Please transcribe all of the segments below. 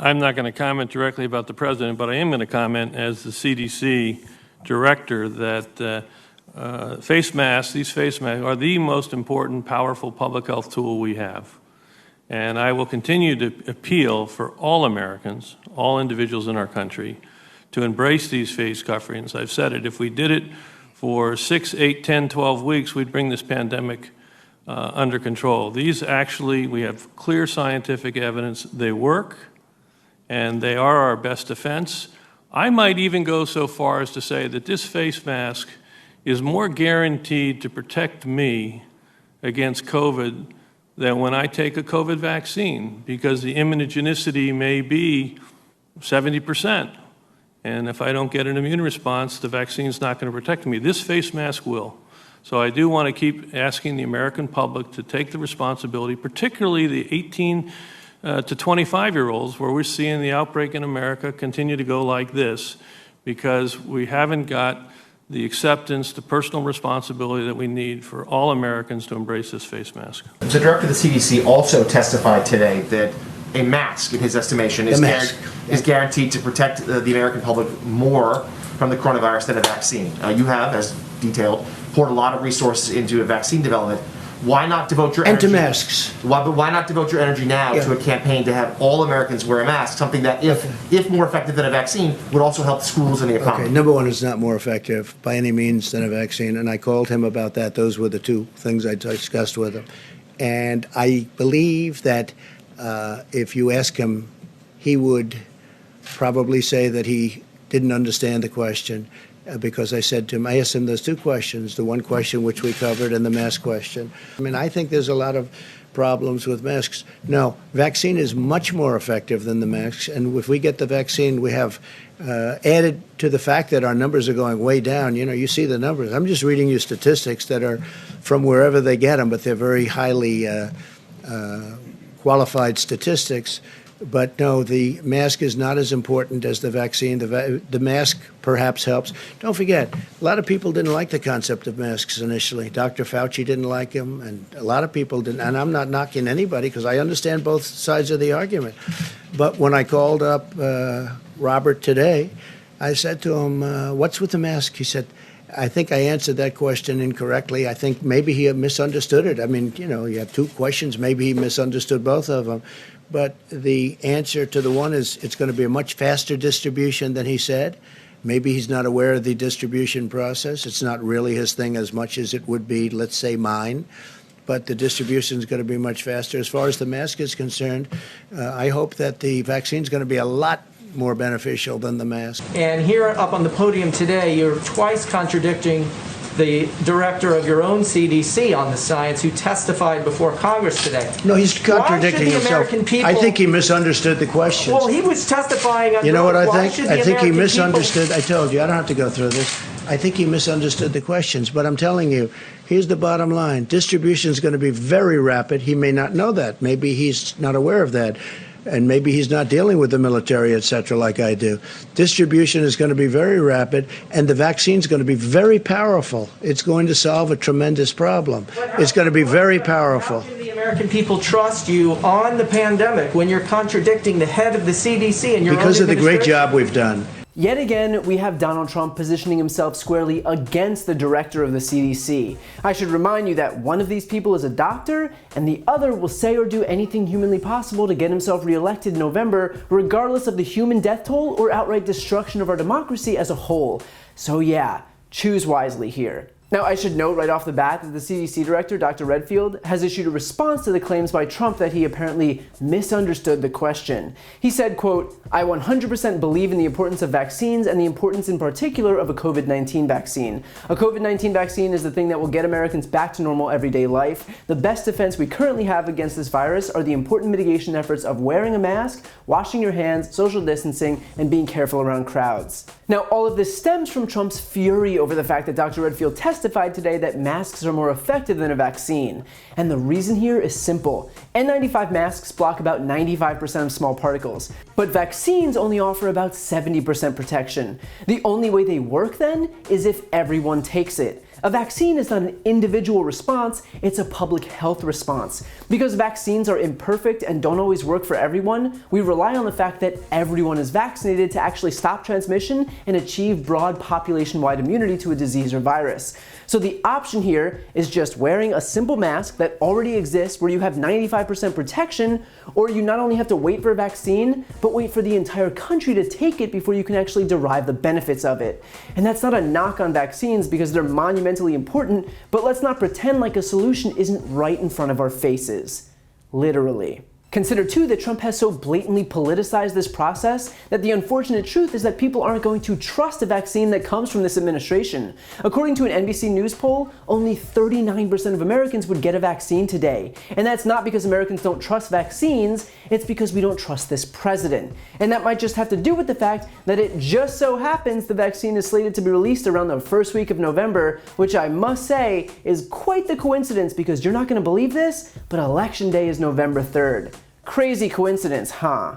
I'm not going to comment directly about the president, but I am going to comment as the CDC director that face masks, these face masks, are the most important, powerful public health tool we have. And I will continue to appeal for all Americans, all individuals in our country, to embrace these face coverings. I've said it, if we did it for 6, 8, 10, 12 weeks, we'd bring this pandemic under control. These actually, we have clear scientific evidence, they work, and they are our best defense. I might even go so far as to say that this face mask is more guaranteed to protect me against COVID than when I take a COVID vaccine, because the immunogenicity may be 70%. And if I don't get an immune response, the vaccine's not going to protect me. This face mask will. So I do want to keep asking the American public to take the responsibility, particularly the 18 to 25-year-olds, where we're seeing the outbreak in America continue to go like this, because we haven't got the acceptance, the personal responsibility that we need for all Americans to embrace this face mask. The director of the CDC also testified today that a mask, in his estimation, is guaranteed to protect the American public more from the coronavirus than a vaccine. You have, as detailed, poured a lot of resources into a vaccine development. Why not devote your energy? And to masks. Why not devote your energy now to a campaign to have all Americans wear a mask, something that, if more effective than a vaccine, would also help the schools and the economy? Okay, number one, it's not more effective by any means than a vaccine, and I called him about that. Those were the two things I discussed with him. And I believe that if you ask him, he would probably say that he didn't understand the question. Because I said to him, I asked him those two questions, the one question which we covered and the mask question. I mean, I think there's a lot of problems with masks. No, vaccine is much more effective than the masks. And if we get the vaccine, we have added to the fact that our numbers are going way down. You know, you see the numbers. I'm just reading you statistics that are from wherever they get them, but they're very highly qualified statistics. But no, the mask is not as important as the vaccine. The mask perhaps helps. Don't forget, a lot of people didn't like the concept of masks initially. Dr. Fauci didn't like them, and a lot of people didn't. And I'm not knocking anybody because I understand both sides of the argument. But when I called up Robert today, I said to him, what's with the mask? He said, I think I answered that question incorrectly. I think maybe he misunderstood it. I mean, you know, you have two questions. Maybe he misunderstood both of them. But the answer to the one is it's going to be a much faster distribution than he said. Maybe he's not aware of the distribution process. It's not really his thing as much as it would be, let's say, mine. But the distribution is going to be much faster. As far as the mask is concerned, I hope that the vaccine is going to be a lot more beneficial than the mask. And here up on the podium today, you're twice contradicting the director of your own CDC on the science who testified before Congress today. No, he's contradicting himself. I think he misunderstood the question. Well, he was testifying under. You know what I think? I think he misunderstood. I told you, I don't have to go through this. I think he misunderstood the questions. But I'm telling you, here's the bottom line. Distribution is going to be very rapid. He may not know that. Maybe he's not aware of that. And maybe he's not dealing with the military, et cetera, like I do. Distribution is going to be very rapid, and the vaccine is going to be very powerful. It's going to solve a tremendous problem. It's going to be very powerful. How can the American people trust you on the pandemic when you're contradicting the head of the CDC and your own administration? Because of the great job we've done. Yet again, we have Donald Trump positioning himself squarely against the director of the CDC. I should remind you that one of these people is a doctor, and the other will say or do anything humanly possible to get himself reelected in November, regardless of the human death toll or outright destruction of our democracy as a whole. So yeah, choose wisely here. Now, I should note right off the bat that the CDC director, Dr. Redfield, has issued a response to the claims by Trump that he apparently misunderstood the question. He said, quote, I 100% believe in the importance of vaccines and the importance in particular of a COVID-19 vaccine. A COVID-19 vaccine is the thing that will get Americans back to normal everyday life. The best defense we currently have against this virus are the important mitigation efforts of wearing a mask, washing your hands, social distancing, and being careful around crowds. Now, all of this stems from Trump's fury over the fact that Dr. Redfield testified testified today that masks are more effective than a vaccine. And the reason here is simple. N95 masks block about 95% of small particles, but vaccines only offer about 70% protection. The only way they work then is if everyone takes it. A vaccine is not an individual response, it's a public health response. Because vaccines are imperfect and don't always work for everyone, we rely on the fact that everyone is vaccinated to actually stop transmission and achieve broad population-wide immunity to a disease or virus. So the option here is just wearing a simple mask that already exists where you have 95% protection, or you not only have to wait for a vaccine, but wait for the entire country to take it before you can actually derive the benefits of it. And that's not a knock on vaccines because they're monumentally important, but let's not pretend like a solution isn't right in front of our faces. Literally. Consider too that Trump has so blatantly politicized this process that the unfortunate truth is that people aren't going to trust a vaccine that comes from this administration. According to an NBC News poll, only 39% of Americans would get a vaccine today. And that's not because Americans don't trust vaccines, it's because we don't trust this president. And that might just have to do with the fact that it just so happens the vaccine is slated to be released around the first week of November, which I must say is quite the coincidence because you're not going to believe this, but Election Day is November 3rd. Crazy coincidence, huh?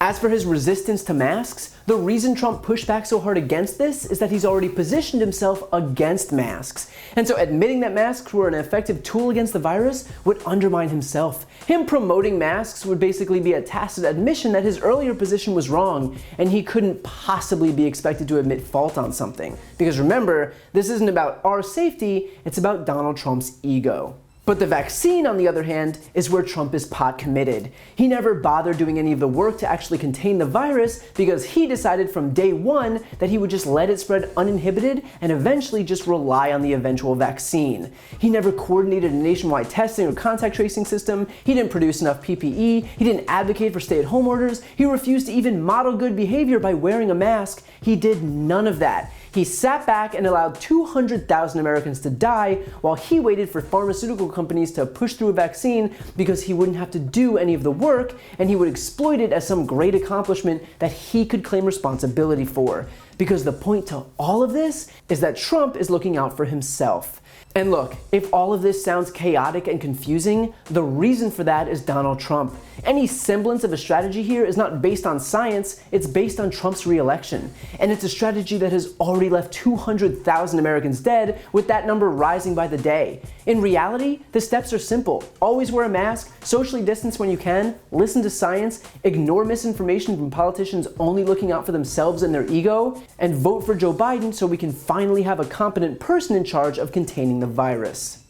As for his resistance to masks, the reason Trump pushed back so hard against this is that he's already positioned himself against masks. And so admitting that masks were an effective tool against the virus would undermine himself. Him promoting masks would basically be a tacit admission that his earlier position was wrong, and he couldn't possibly be expected to admit fault on something. Because remember, this isn't about our safety, it's about Donald Trump's ego. But the vaccine, on the other hand, is where Trump is pot committed. He never bothered doing any of the work to actually contain the virus because he decided from day one that he would just let it spread uninhibited and eventually just rely on the eventual vaccine. He never coordinated a nationwide testing or contact tracing system, he didn't produce enough PPE, he didn't advocate for stay-at-home orders, he refused to even model good behavior by wearing a mask. He did none of that. He sat back and allowed 200,000 Americans to die while he waited for pharmaceutical companies to push through a vaccine because he wouldn't have to do any of the work and he would exploit it as some great accomplishment that he could claim responsibility for. Because the point to all of this is that Trump is looking out for himself. And look, if all of this sounds chaotic and confusing, the reason for that is Donald Trump. Any semblance of a strategy here is not based on science, it's based on Trump's re-election. And it's a strategy that has already left 200,000 Americans dead, with that number rising by the day. In reality, the steps are simple. Always wear a mask, socially distance when you can, listen to science, ignore misinformation from politicians only looking out for themselves and their ego, and vote for Joe Biden so we can finally have a competent person in charge of containing the virus.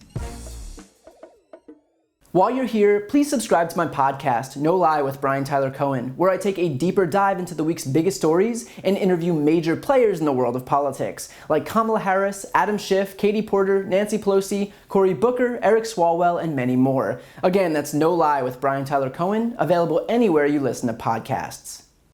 While you're here, please subscribe to my podcast, No Lie with Brian Tyler Cohen, where I take a deeper dive into the week's biggest stories and interview major players in the world of politics, like Kamala Harris, Adam Schiff, Katie Porter, Nancy Pelosi, Cory Booker, Eric Swalwell, and many more. Again, that's No Lie with Brian Tyler Cohen, available anywhere you listen to podcasts.